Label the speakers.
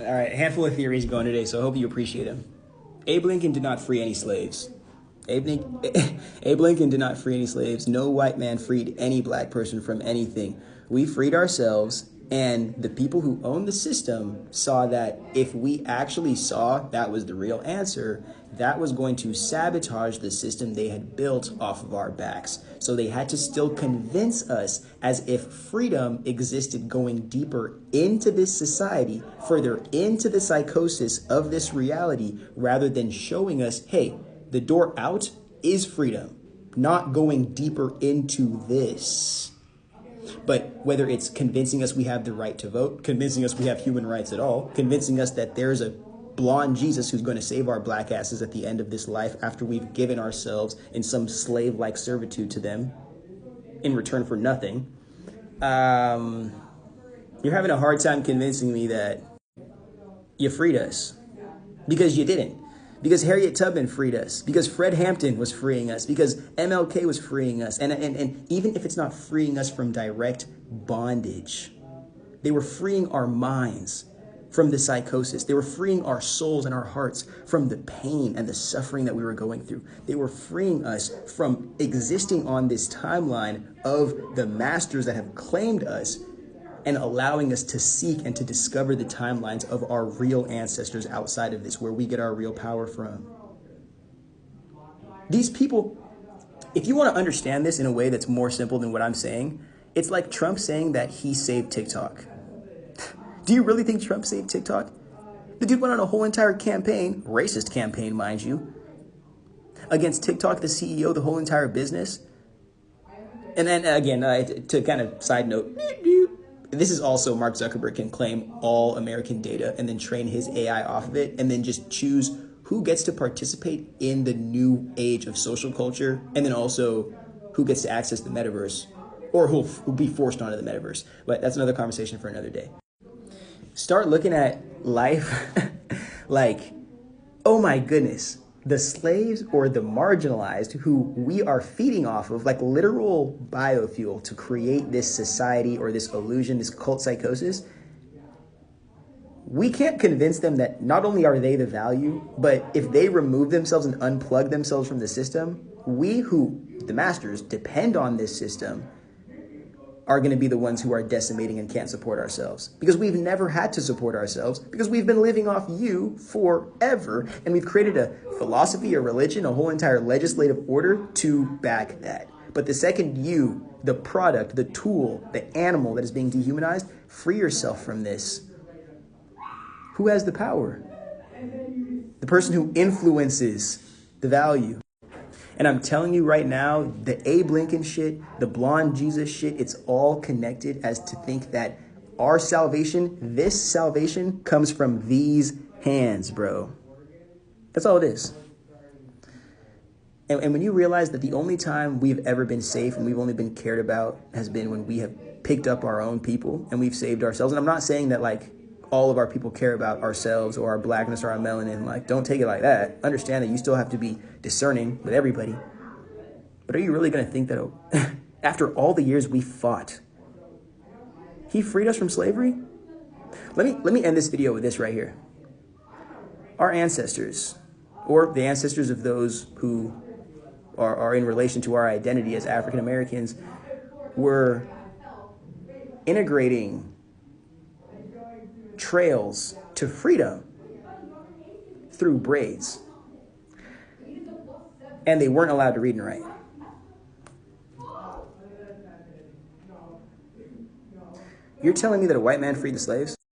Speaker 1: All right, a handful of theories going today, so I hope you appreciate them. Abe Lincoln did not free any slaves. Abe Lincoln did not free any slaves. No white man freed any black person from anything. We freed ourselves, and the people who own the system saw that if we actually saw that was the real answer, that was going to sabotage the system they had built off of our backs. So they had to still convince us as if freedom existed going deeper into this society, further into the psychosis of this reality, rather than showing us, hey, the door out is freedom, not going deeper into this. But whether it's convincing us we have the right to vote, convincing us we have human rights at all, convincing us that there's a blonde Jesus who's going to save our black asses at the end of this life after we've given ourselves in some slave-like servitude to them in return for nothing, you're having a hard time convincing me that you freed us, because you didn't. Because Harriet Tubman freed us, because Fred Hampton was freeing us, because MLK was freeing us. And even if it's not freeing us from direct bondage, they were freeing our minds from the psychosis. They were freeing our souls and our hearts from the pain and the suffering that we were going through. They were freeing us from existing on this timeline of the masters that have claimed us, and allowing us to seek and to discover the timelines of our real ancestors outside of this, where we get our real power from. These people, if you want to understand this in a way that's more simple than what I'm saying, it's like Trump saying that he saved TikTok. Do you really think Trump saved TikTok? The dude went on a whole entire campaign, racist campaign, mind you, against TikTok, the CEO, the whole entire business. And then again, to kind of side note, this is also Mark Zuckerberg can claim all American data and then train his AI off of it and then just choose who gets to participate in the new age of social culture, and then also who gets to access the metaverse, or who'll be forced onto the metaverse. But that's another conversation for another day. Start looking at life like, oh my goodness, the slaves or the marginalized who we are feeding off of, like literal biofuel to create this society or this illusion, this cult psychosis. We can't convince them that not only are they the value, but if they remove themselves and unplug themselves from the system, we who, the masters, depend on this system are going to be the ones who are decimating and can't support ourselves, because we've never had to support ourselves, because we've been living off you forever, and we've created a philosophy, a religion, a whole entire legislative order to back that. But the second you, the product, the tool, the animal that is being dehumanized, free yourself from this. Who has the power? The person who influences the value. And I'm telling you right now, the Abe Lincoln shit, the blonde Jesus shit, it's all connected as to think that our salvation, this salvation, comes from these hands, bro. That's all it is. And when you realize that the only time we've ever been safe and we've only been cared about has been when we have picked up our own people and we've saved ourselves. And I'm not saying that like all of our people care about ourselves or our blackness or our melanin. Like, don't take it like that. Understand that you still have to be discerning with everybody. But are you really going to think that after all the years we fought, he freed us from slavery? Let me end this video with this right here. Our ancestors, or the ancestors of those who are in relation to our identity as African Americans, were integrating trails to freedom through braids. And they weren't allowed to read and write. You're telling me that a white man freed the slaves?